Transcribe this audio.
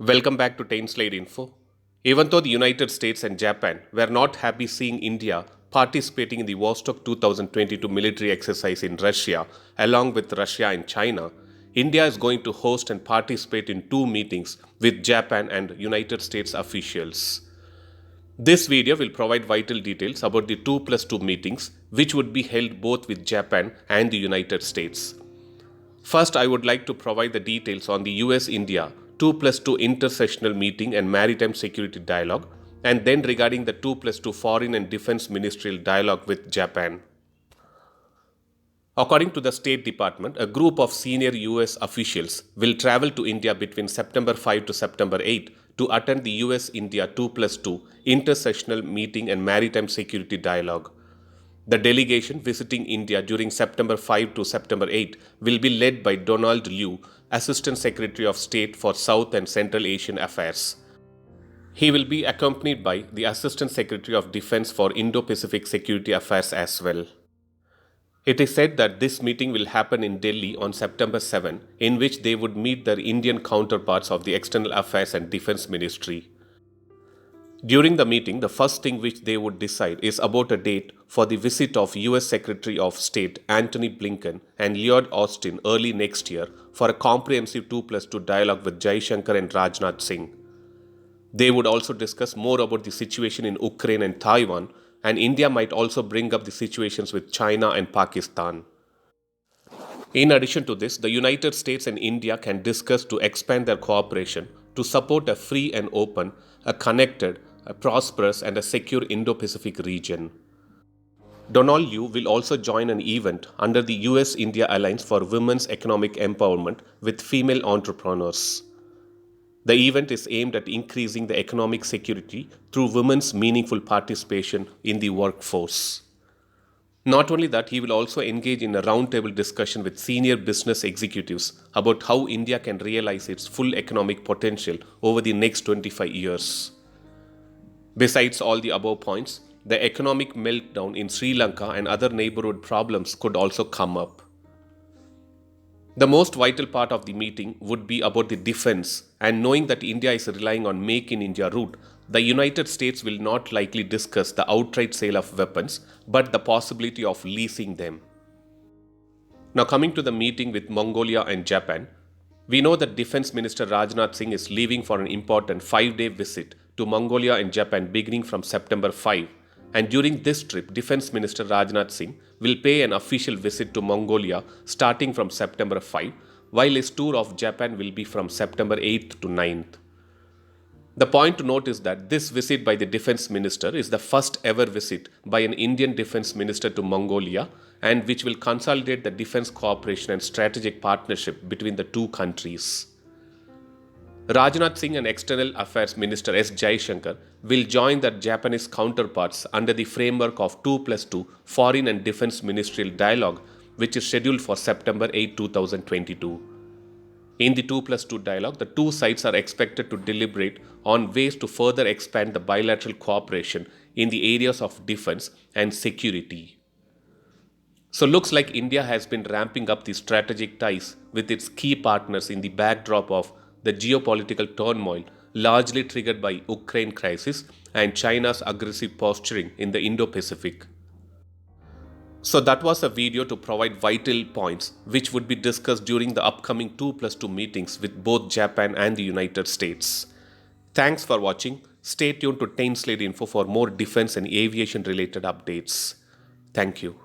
Welcome back to Slide Info. Even though the United States and Japan were not happy seeing India participating in the Vostok 2022 military exercise in Russia, along with Russia and China, India is going to host and participate in two meetings with Japan and United States officials. This video will provide vital details about the 2+2 meetings, which would be held both with Japan and the United States. First, I would like to provide the details on the US-India 2+2 Intersessional meeting and Maritime Security Dialogue, and then regarding the 2+2 Foreign and Defense Ministerial Dialogue with Japan. According to the State Department, a group of senior US officials will travel to India between September 5 to September 8 to attend the US-India 2+2 Intersessional meeting and Maritime Security Dialogue. The delegation visiting India during September 5 to September 8 will be led by Donald Liu, Assistant Secretary of State for South and Central Asian Affairs. He will be accompanied by the Assistant Secretary of Defense for Indo-Pacific Security Affairs as well. It is said that this meeting will happen in Delhi on September 7, in which they would meet their Indian counterparts of the External Affairs and Defense Ministry. During the meeting, the first thing which they would decide is about a date for the visit of US Secretary of State Antony Blinken and Lloyd Austin early next year for a comprehensive 2+2 dialogue with Jaishankar and Rajnath Singh. They would also discuss more about the situation in Ukraine and Taiwan, and India might also bring up the situations with China and Pakistan. In addition to this, the United States and India can discuss to expand their cooperation to support a free and open, a connected, a prosperous and a secure Indo-Pacific region. Donald Liu will also join an event under the US-India Alliance for Women's Economic Empowerment with female entrepreneurs. The event is aimed at increasing the economic security through women's meaningful participation in the workforce. Not only that, he will also engage in a roundtable discussion with senior business executives about how India can realize its full economic potential over the next 25 years. Besides all the above points, the economic meltdown in Sri Lanka and other neighborhood problems could also come up. The most vital part of the meeting would be about the defense, and knowing that India is relying on Make in India route, the United States will not likely discuss the outright sale of weapons, but the possibility of leasing them. Now coming to the meeting with Mongolia and Japan, we know that Defense Minister Rajnath Singh is leaving for an important 5-day visit to Mongolia and Japan beginning from September 5. And during this trip, Defense Minister Rajnath Singh will pay an official visit to Mongolia starting from September 5, while his tour of Japan will be from September 8th to 9th. The point to note is that this visit by the Defense Minister is the first ever visit by an Indian Defense Minister to Mongolia, and which will consolidate the defense cooperation and strategic partnership between the two countries. Rajnath Singh and External Affairs Minister S. Jaishankar will join their Japanese counterparts under the framework of 2+2 Foreign and Defense Ministerial Dialogue, which is scheduled for September 8, 2022. In the 2+2 dialogue, the two sides are expected to deliberate on ways to further expand the bilateral cooperation in the areas of defense and security. So looks like India has been ramping up the strategic ties with its key partners in the backdrop of the geopolitical turmoil largely triggered by Ukraine crisis and China's aggressive posturing in the Indo-Pacific. So that was a video to provide vital points which would be discussed during the upcoming 2+2 meetings with both Japan and the United States. Thanks for watching. Stay tuned to Slide Info for more defense and aviation related updates. Thank you.